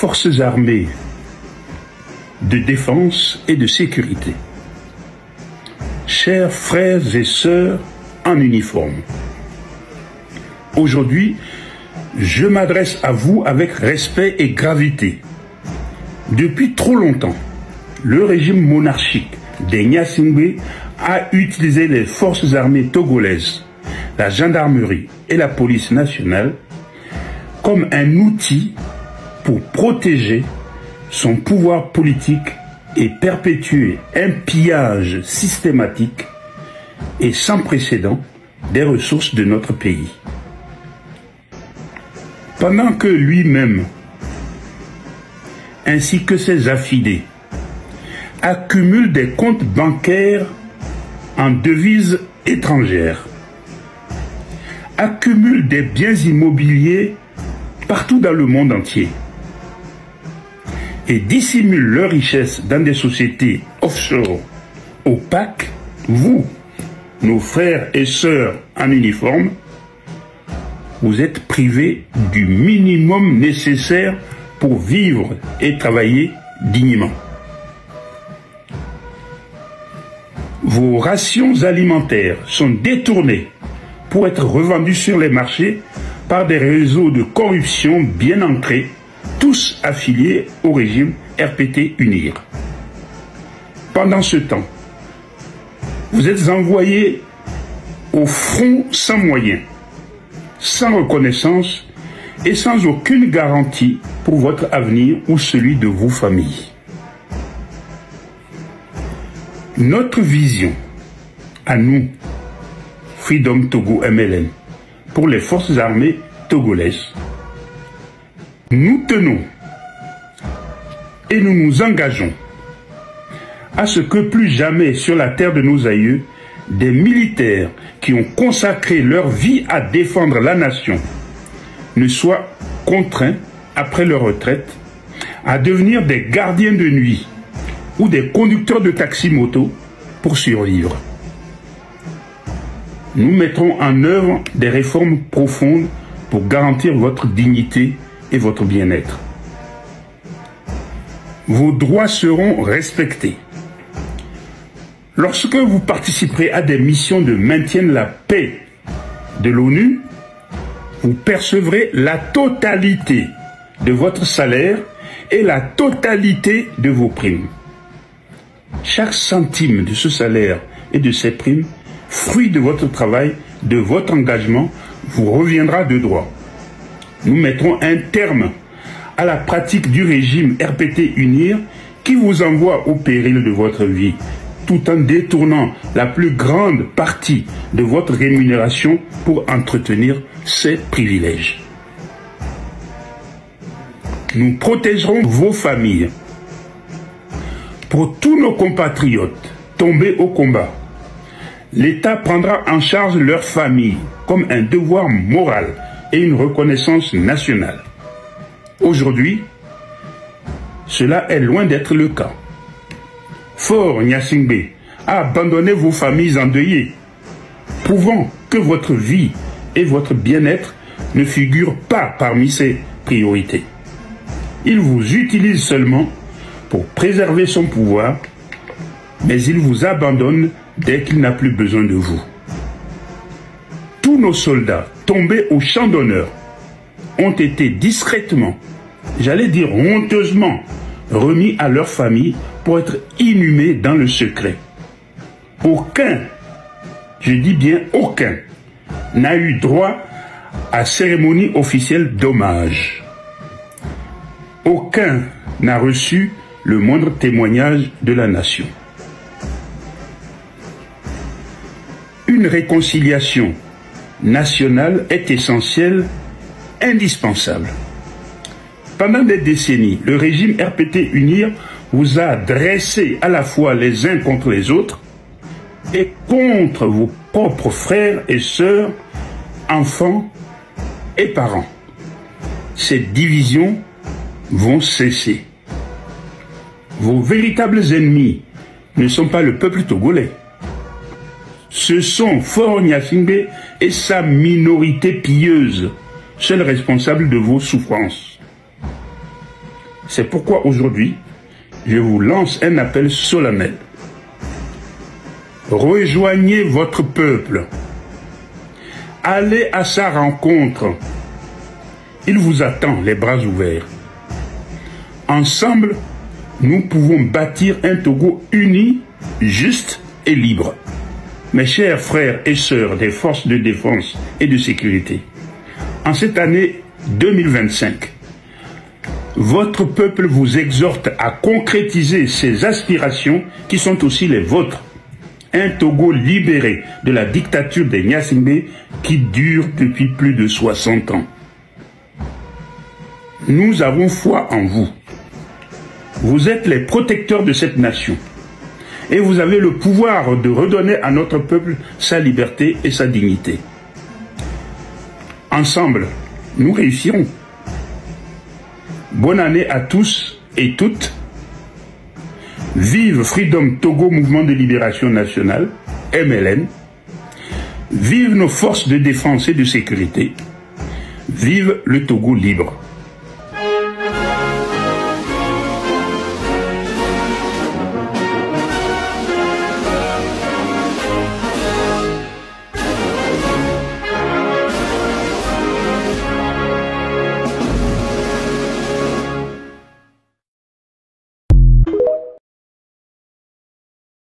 forces armées de défense et de sécurité, chers frères et sœurs en uniforme, aujourd'hui, je m'adresse à vous avec respect et gravité. Depuis trop longtemps, le régime monarchique des Gnassingbé a utilisé les forces armées togolaises, la gendarmerie et la police nationale comme un outil pour protéger son pouvoir politique et perpétuer un pillage systématique et sans précédent des ressources de notre pays. Pendant que lui-même, ainsi que ses affidés, accumulent des comptes bancaires en devises étrangères, accumulent des biens immobiliers partout dans le monde entier et dissimulent leurs richesses dans des sociétés offshore opaques, vous, nos frères et sœurs en uniforme, vous êtes privés du minimum nécessaire pour vivre et travailler dignement. Vos rations alimentaires sont détournées pour être revendues sur les marchés par des réseaux de corruption bien ancrés, tous affiliés au régime RPT-UNIR. Pendant ce temps, vous êtes envoyés au front sans moyens, sans reconnaissance et sans aucune garantie pour votre avenir ou celui de vos familles. Notre vision, à nous, Freedom Togo MLN, pour les forces armées togolaises, nous tenons et nous nous engageons à ce que plus jamais sur la terre de nos aïeux, des militaires qui ont consacré leur vie à défendre la nation ne soient contraints, après leur retraite, à devenir des gardiens de nuit ou des conducteurs de taxi-moto pour survivre. Nous mettrons en œuvre des réformes profondes pour garantir votre dignité et votre bien-être. Vos droits seront respectés. Lorsque vous participerez à des missions de maintien de la paix de l'ONU, vous percevrez la totalité de votre salaire et la totalité de vos primes. Chaque centime de ce salaire et de ces primes, fruit de votre travail, de votre engagement, vous reviendra de droit. Nous mettrons un terme à la pratique du régime RPT-UNIR qui vous envoie au péril de votre vie, tout en détournant la plus grande partie de votre rémunération pour entretenir ses privilèges. Nous protégerons vos familles. Pour tous nos compatriotes tombés au combat, l'État prendra en charge leurs familles comme un devoir moral et une reconnaissance nationale. Aujourd'hui, cela est loin d'être le cas. Fort Gnassingbé a abandonné vos familles endeuillées, prouvant que votre vie et votre bien-être ne figurent pas parmi ses priorités. Il vous utilise seulement pour préserver son pouvoir, mais il vous abandonne dès qu'il n'a plus besoin de vous. Tous nos soldats tombés au champ d'honneur ont été discrètement, j'allais dire honteusement, remis à leur famille pour être inhumés dans le secret. Aucun, je dis bien aucun, n'a eu droit à cérémonie officielle d'hommage. Aucun n'a reçu le moindre témoignage de la nation. Une réconciliation nationale est essentielle, indispensable. Pendant des décennies, le régime RPT-UNIR vous a dressé à la fois les uns contre les autres et contre vos propres frères et sœurs, enfants et parents. Ces divisions vont cesser. Vos véritables ennemis ne sont pas le peuple togolais. Ce sont Fort Gnassingbé et sa minorité pieuse, seuls responsables de vos souffrances. C'est pourquoi aujourd'hui, je vous lance un appel solennel. Rejoignez votre peuple. Allez à sa rencontre. Il vous attend les bras ouverts. Ensemble, nous pouvons bâtir un Togo uni, juste et libre. Mes chers frères et sœurs des forces de défense et de sécurité, en cette année 2025, votre peuple vous exhorte à concrétiser ses aspirations qui sont aussi les vôtres. Un Togo libéré de la dictature des Gnassingbé qui dure depuis plus de 60 ans. Nous avons foi en vous. Vous êtes les protecteurs de cette nation. Et vous avez le pouvoir de redonner à notre peuple sa liberté et sa dignité. Ensemble, nous réussirons. Bonne année à tous et toutes. Vive Freedom Togo Mouvement de Libération Nationale, MLN. Vive nos forces de défense et de sécurité. Vive le Togo libre.